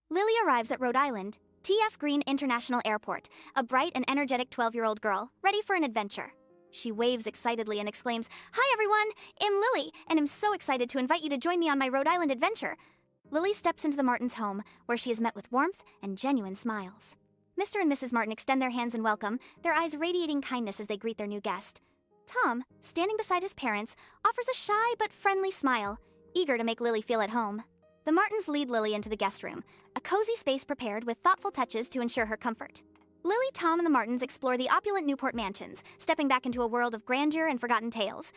Lily arrives at Rhode Island, T.F. Green International Airport, a bright and energetic 12-year-old girl, ready for an adventure. She waves excitedly and exclaims, "Hi everyone, I'm Lily, and I'm so excited to invite you to join me on my Rhode Island adventure." Lily steps into the Martins' home, where she is met with warmth and genuine smiles. Mr. and Mrs. Martin extend their hands in welcome, their eyes radiating kindness as they greet their new guest. Tom, standing beside his parents, offers a shy but friendly smile, eager to make Lily feel at home. The Martins lead Lily into the guest room, a cozy space prepared with thoughtful touches to ensure her comfort. Lily, Tom, and the Martins explore the opulent Newport mansions, stepping back into a world of grandeur and forgotten tales.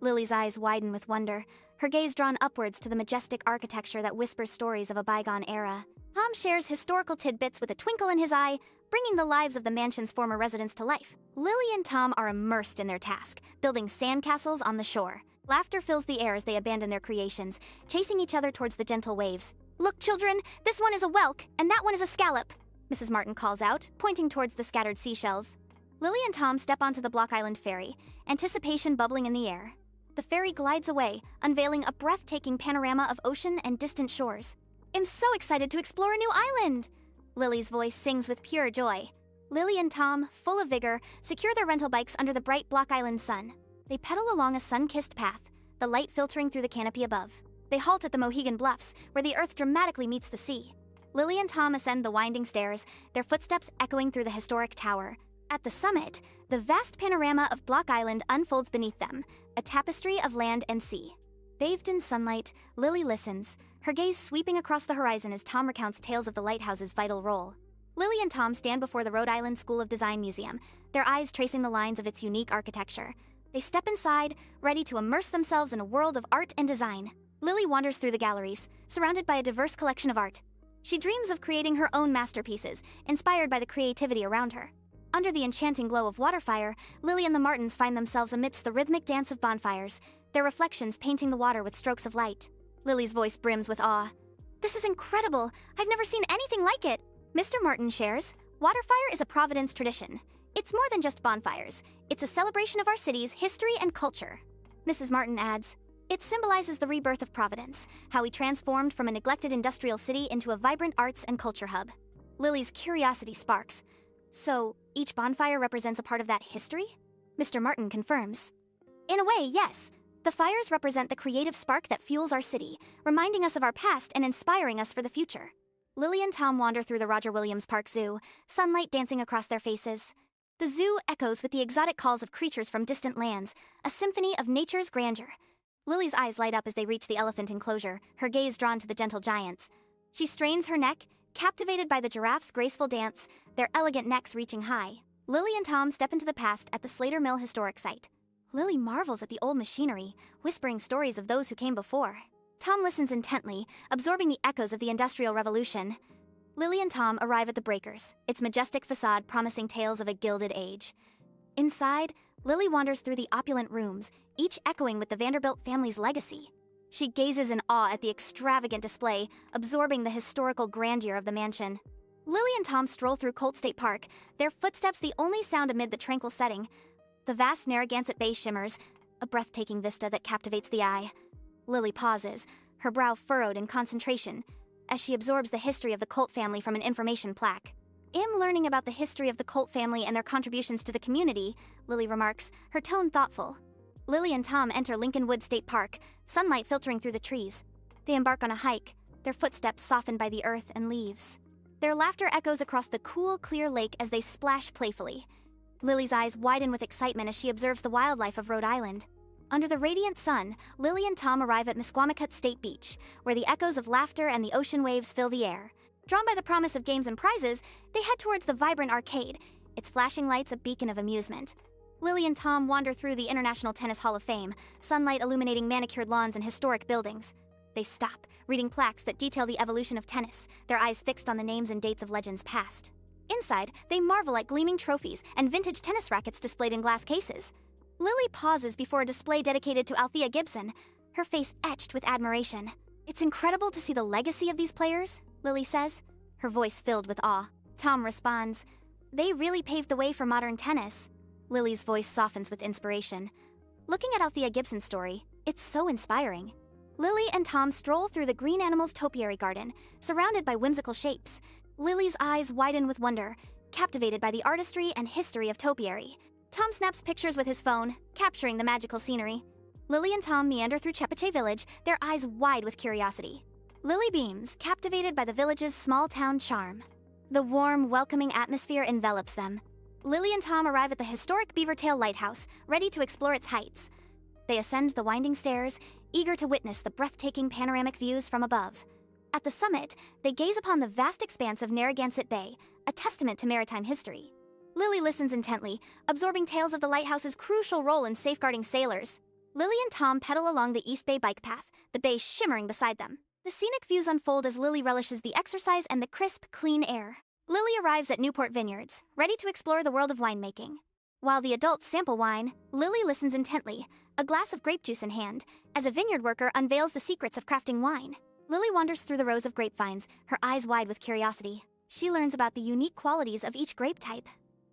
Lily's eyes widen with wonder, her gaze drawn upwards to the majestic architecture that whispers stories of a bygone era. Tom shares historical tidbits with a twinkle in his eye, bringing the lives of the mansion's former residents to life. Lily and Tom are immersed in their task, building sandcastles on the shore. Laughter fills the air as they abandon their creations, chasing each other towards the gentle waves. "Look, children, this one is a whelk, and that one is a scallop," Mrs. Martin calls out, pointing towards the scattered seashells. Lily and Tom step onto the Block Island ferry, anticipation bubbling in the air. The ferry glides away, unveiling a breathtaking panorama of ocean and distant shores. "I'm so excited to explore a new island!" Lily's voice sings with pure joy. Lily and Tom, full of vigor, secure their rental bikes under the bright Block Island sun. They pedal along a sun-kissed path, the light filtering through the canopy above. They halt at the Mohegan Bluffs, where the earth dramatically meets the sea. Lily and Tom ascend the winding stairs, their footsteps echoing through the historic tower. At the summit, the vast panorama of Block Island unfolds beneath them, a tapestry of land and sea. Bathed in sunlight, Lily listens, her gaze sweeping across the horizon as Tom recounts tales of the lighthouse's vital role. Lily and Tom stand before the Rhode Island School of Design Museum, their eyes tracing the lines of its unique architecture. They step inside, ready to immerse themselves in a world of art and design. Lily wanders through the galleries, surrounded by a diverse collection of art. She dreams of creating her own masterpieces, inspired by the creativity around her. Under the enchanting glow of waterfire, Lily and the Martins find themselves amidst the rhythmic dance of bonfires, their reflections painting the water with strokes of light. Lily's voice brims with awe. "This is incredible! I've never seen anything like it!" Mr. Martin shares, "Waterfire is a Providence tradition. It's more than just bonfires. It's a celebration of our city's history and culture." Mrs. Martin adds, "It symbolizes the rebirth of Providence, how we transformed from a neglected industrial city into a vibrant arts and culture hub." Lily's curiosity sparks. "So, each bonfire represents a part of that history?" Mr. Martin confirms. "In a way, yes. The fires represent the creative spark that fuels our city, reminding us of our past and inspiring us for the future." Lily and Tom wander through the Roger Williams Park Zoo, sunlight dancing across their faces. The zoo echoes with the exotic calls of creatures from distant lands, a symphony of nature's grandeur. Lily's eyes light up as they reach the elephant enclosure, her gaze drawn to the gentle giants. She strains her neck, captivated by the giraffes' graceful dance, their elegant necks reaching high. Lily and Tom step into the past at the Slater Mill Historic Site. Lily marvels at the old machinery, whispering stories of those who came before. Tom listens intently, absorbing the echoes of the Industrial Revolution. Lily and Tom arrive at the Breakers, its majestic facade promising tales of a gilded age. Inside, Lily wanders through the opulent rooms, each echoing with the Vanderbilt family's legacy. She gazes in awe at the extravagant display, absorbing the historical grandeur of the mansion. Lily and Tom stroll through Colt State Park, their footsteps the only sound amid the tranquil setting. The vast Narragansett Bay shimmers, a breathtaking vista that captivates the eye. Lily pauses, her brow furrowed in concentration, as she absorbs the history of the Colt family from an information plaque. "I'm learning about the history of the Colt family and their contributions to the community," Lily remarks, her tone thoughtful. Lily and Tom enter Lincoln Woods State Park, sunlight filtering through the trees. They embark on a hike, their footsteps softened by the earth and leaves. Their laughter echoes across the cool, clear lake as they splash playfully. Lily's eyes widen with excitement as she observes the wildlife of Rhode Island. Under the radiant sun, Lily and Tom arrive at Misquamicut State Beach, where the echoes of laughter and the ocean waves fill the air. Drawn by the promise of games and prizes, they head towards the vibrant arcade, its flashing lights a beacon of amusement. Lily and Tom wander through the International Tennis Hall of Fame, sunlight illuminating manicured lawns and historic buildings. They stop, reading plaques that detail the evolution of tennis, their eyes fixed on the names and dates of legends past. Inside, they marvel at gleaming trophies and vintage tennis rackets displayed in glass cases. Lily pauses before a display dedicated to Althea Gibson, her face etched with admiration. "It's incredible to see the legacy of these players," Lily says, her voice filled with awe. Tom responds, "They really paved the way for modern tennis." Lily's voice softens with inspiration. "Looking at Althea Gibson's story, it's so inspiring." Lily and Tom stroll through the green animals' topiary garden, surrounded by whimsical shapes. Lily's eyes widen with wonder, captivated by the artistry and history of topiary. Tom snaps pictures with his phone, capturing the magical scenery. Lily and Tom meander through Chepache Village, their eyes wide with curiosity. Lily beams, captivated by the village's small-town charm. The warm, welcoming atmosphere envelops them. Lily and Tom arrive at the historic Beavertail Lighthouse, ready to explore its heights. They ascend the winding stairs, eager to witness the breathtaking panoramic views from above. At the summit, they gaze upon the vast expanse of Narragansett Bay, a testament to maritime history. Lily listens intently, absorbing tales of the lighthouse's crucial role in safeguarding sailors. Lily and Tom pedal along the East Bay bike path, the bay shimmering beside them. The scenic views unfold as Lily relishes the exercise and the crisp, clean air. Lily arrives at Newport Vineyards, ready to explore the world of winemaking. While the adults sample wine, Lily listens intently, a glass of grape juice in hand, as a vineyard worker unveils the secrets of crafting wine. Lily wanders through the rows of grapevines, her eyes wide with curiosity. She learns about the unique qualities of each grape type.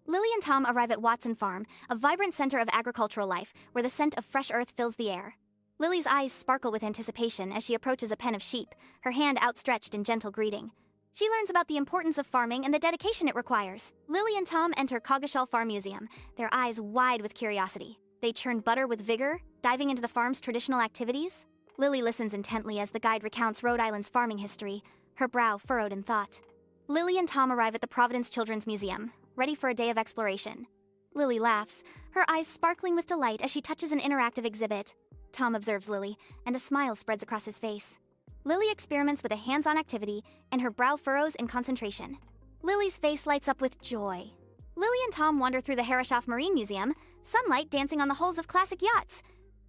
Lily and Tom arrive at Watson Farm, a vibrant center of agricultural life, where the scent of fresh earth fills the air. Lily's eyes sparkle with anticipation as she approaches a pen of sheep, her hand outstretched in gentle greeting. She learns about the importance of farming and the dedication it requires. Lily and Tom enter Coggeshall Farm Museum, their eyes wide with curiosity. They churn butter with vigor, diving into the farm's traditional activities. Lily listens intently as the guide recounts Rhode Island's farming history, her brow furrowed in thought. Lily and Tom arrive at the Providence Children's Museum, ready for a day of exploration. Lily laughs, her eyes sparkling with delight as she touches an interactive exhibit. Tom observes Lily, and a smile spreads across his face. Lily experiments with a hands-on activity, and her brow furrows in concentration. Lily's face lights up with joy. Lily and Tom wander through the Herreshoff Marine Museum, sunlight dancing on the hulls of classic yachts.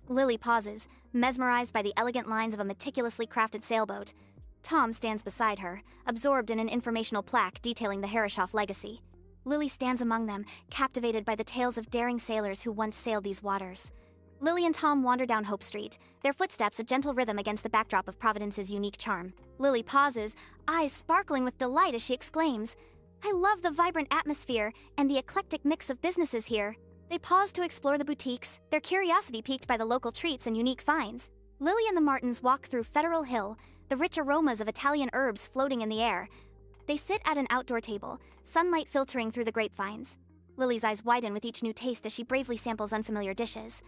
Lily pauses, mesmerized by the elegant lines of a meticulously crafted sailboat. Tom stands beside her, absorbed in an informational plaque detailing the Herreshoff legacy. Lily stands among them, captivated by the tales of daring sailors who once sailed these waters. Lily and Tom wander down Hope Street, their footsteps a gentle rhythm against the backdrop of Providence's unique charm. Lily pauses, eyes sparkling with delight as she exclaims, "I love the vibrant atmosphere and the eclectic mix of businesses here." They pause to explore the boutiques, their curiosity piqued by the local treats and unique finds. Lily and the Martins walk through Federal Hill, the rich aromas of Italian herbs floating in the air. They sit at an outdoor table, sunlight filtering through the grapevines. Lily's eyes widen with each new taste as she bravely samples unfamiliar dishes.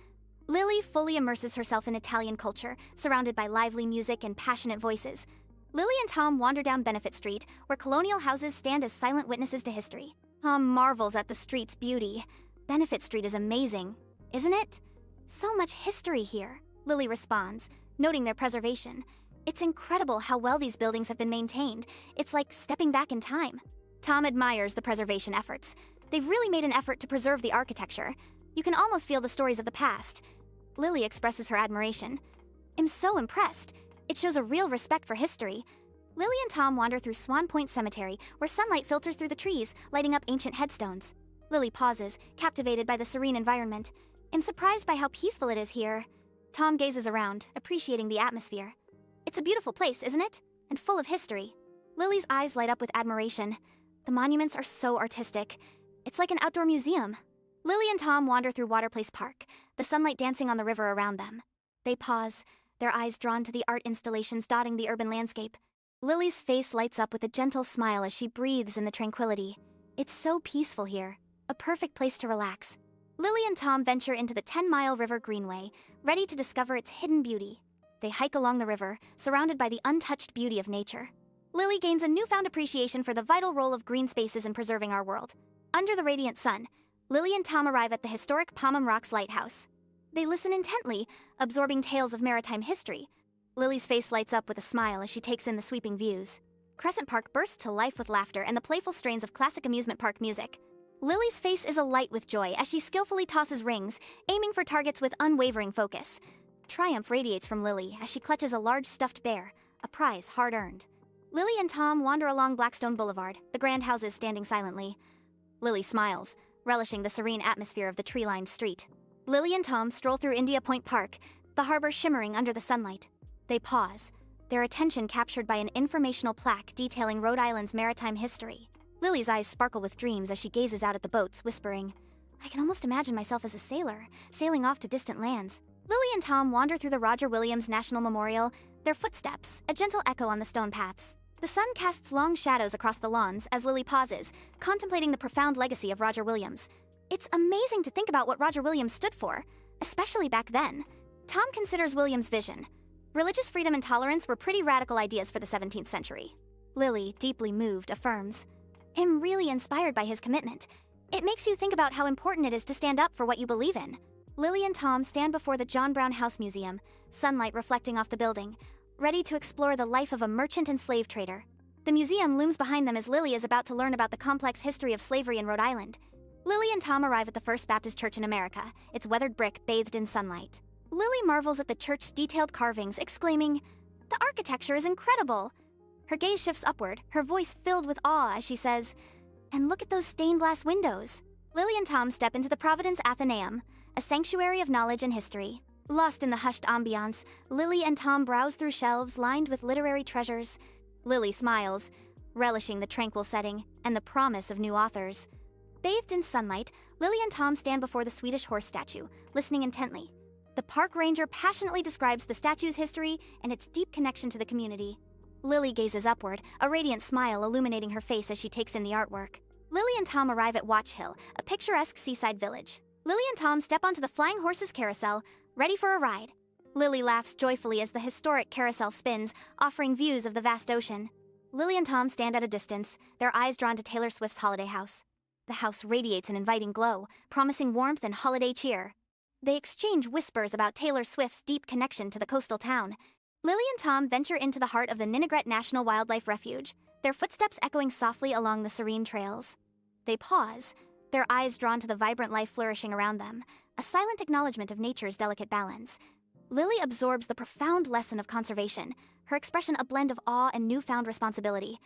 Lily fully immerses herself in Italian culture, surrounded by lively music and passionate voices. Lily and Tom wander down Benefit Street, where colonial houses stand as silent witnesses to history. Tom marvels at the street's beauty. Benefit Street is amazing, isn't it? So much history here, Lily responds, noting their preservation. It's incredible how well these buildings have been maintained. It's like stepping back in time. Tom admires the preservation efforts. They've really made an effort to preserve the architecture. You can almost feel the stories of the past. Lily expresses her admiration. "I'm so impressed. It shows a real respect for history." Lily and Tom wander through Swan Point Cemetery, where sunlight filters through the trees, lighting up ancient headstones. Lily pauses, captivated by the serene environment. "I'm surprised by how peaceful it is here." Tom gazes around, appreciating the atmosphere. "It's a beautiful place, isn't it? And full of history." Lily's eyes light up with admiration. The monuments are so artistic. It's like an outdoor museum. Lily and Tom wander through Water Place Park, the sunlight dancing on the river around them. They pause, their eyes drawn to the art installations dotting the urban landscape. Lily's face lights up with a gentle smile as she breathes in the tranquility. It's so peaceful here, a perfect place to relax. Lily and Tom venture into the 10-mile River Greenway, ready to discover its hidden beauty. They hike along the river, surrounded by the untouched beauty of nature. Lily gains a newfound appreciation for the vital role of green spaces in preserving our world. Under the radiant sun, Lily and Tom arrive at the historic Pomham Rocks Lighthouse. They listen intently, absorbing tales of maritime history. Lily's face lights up with a smile as she takes in the sweeping views. Crescent Park bursts to life with laughter and the playful strains of classic amusement park music. Lily's face is alight with joy as she skillfully tosses rings, aiming for targets with unwavering focus. Triumph radiates from Lily as she clutches a large stuffed bear, a prize hard-earned. Lily and Tom wander along Blackstone Boulevard, the grand houses standing silently. Lily smiles, relishing the serene atmosphere of the tree-lined street. Lily and Tom stroll through India Point Park, the harbor shimmering under the sunlight. They pause, their attention captured by an informational plaque detailing Rhode Island's maritime history. Lily's eyes sparkle with dreams as she gazes out at the boats, whispering, "I can almost imagine myself as a sailor, sailing off to distant lands." Lily and Tom wander through the Roger Williams National Memorial, their footsteps, a gentle echo on the stone paths. The sun casts long shadows across the lawns as Lily pauses, contemplating the profound legacy of Roger Williams. It's amazing to think about what Roger Williams stood for, especially back then. Tom considers Williams' vision. Religious freedom and tolerance were pretty radical ideas for the 17th century. Lily, deeply moved, affirms, "I'm really inspired by his commitment. It makes you think about how important it is to stand up for what you believe in." Lily and Tom stand before the John Brown House Museum, sunlight reflecting off the building, ready to explore the life of a merchant and slave trader. The museum looms behind them as Lily is about to learn about the complex history of slavery in Rhode Island. Lily and Tom arrive at the First Baptist Church in America, its weathered brick bathed in sunlight. Lily marvels at the church's detailed carvings, exclaiming, "The architecture is incredible!" Her gaze shifts upward, her voice filled with awe as she says, "And look at those stained glass windows." Lily and Tom step into the Providence Athenaeum, a sanctuary of knowledge and history. Lost in the hushed ambiance, Lily and Tom browse through shelves lined with literary treasures. Lily smiles, relishing the tranquil setting and the promise of new authors. Bathed in sunlight, Lily and Tom stand before the Swedish horse statue, listening intently. The park ranger passionately describes the statue's history and its deep connection to the community. Lily gazes upward, a radiant smile illuminating her face as she takes in the artwork. Lily and Tom arrive at Watch Hill, a picturesque seaside village. Lily and Tom step onto the flying horses carousel, ready for a ride. Lily laughs joyfully as the historic carousel spins, offering views of the vast ocean. Lily and Tom stand at a distance, their eyes drawn to Taylor Swift's holiday house. The house radiates an inviting glow, promising warmth and holiday cheer. They exchange whispers about Taylor Swift's deep connection to the coastal town. Lily and Tom venture into the heart of the Ninigret National Wildlife Refuge, their footsteps echoing softly along the serene trails. They pause, their eyes drawn to the vibrant life flourishing around them, a silent acknowledgement of nature's delicate balance. Lily absorbs the profound lesson of conservation, her expression a blend of awe and newfound responsibility.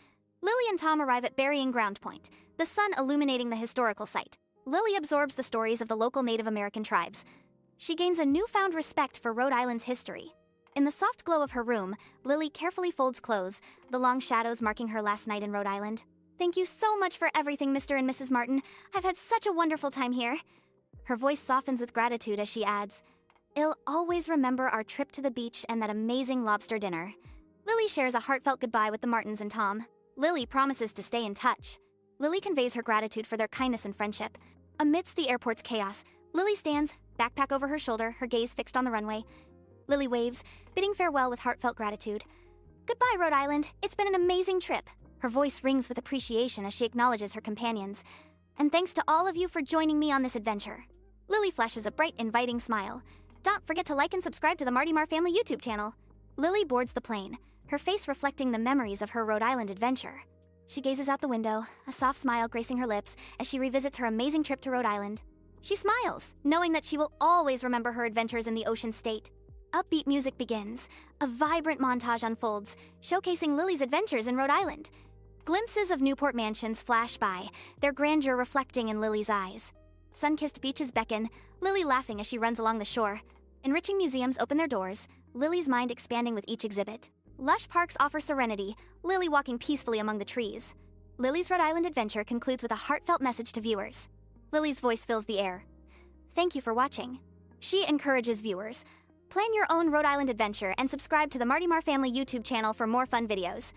Lily and Tom arrive at Burying Ground Point, the sun illuminating the historical site. Lily absorbs the stories of the local Native American tribes. She gains a newfound respect for Rhode Island's history. In the soft glow of her room, Lily carefully folds clothes, the long shadows marking her last night in Rhode Island. "Thank you so much for everything, Mr. and Mrs. Martin. I've had such a wonderful time here." Her voice softens with gratitude as she adds, "I'll always remember our trip to the beach and that amazing lobster dinner." Lily shares a heartfelt goodbye with the Martins and Tom. Lily promises to stay in touch. Lily conveys her gratitude for their kindness and friendship. Amidst the airport's chaos, Lily stands, backpack over her shoulder, her gaze fixed on the runway. Lily waves, bidding farewell with heartfelt gratitude. "Goodbye, Rhode Island. It's been an amazing trip." Her voice rings with appreciation as she acknowledges her companions. "And thanks to all of you for joining me on this adventure." Lily flashes a bright, inviting smile. "Don't forget to like and subscribe to the Marty Mar Family YouTube channel." Lily boards the plane, her face reflecting the memories of her Rhode Island adventure. She gazes out the window, a soft smile gracing her lips as she revisits her amazing trip to Rhode Island. She smiles, knowing that she will always remember her adventures in the ocean state. Upbeat music begins. A vibrant montage unfolds, showcasing Lily's adventures in Rhode Island. Glimpses of Newport mansions flash by, their grandeur reflecting in Lily's eyes. Sun-kissed beaches beckon, Lily laughing as she runs along the shore. Enriching museums open their doors, Lily's mind expanding with each exhibit. Lush parks offer serenity, Lily walking peacefully among the trees. Lily's Rhode Island adventure concludes with a heartfelt message to viewers. Lily's voice fills the air. Thank you for watching. She encourages viewers. Plan your own Rhode Island adventure and subscribe to the Marty Mar Family YouTube channel for more fun videos.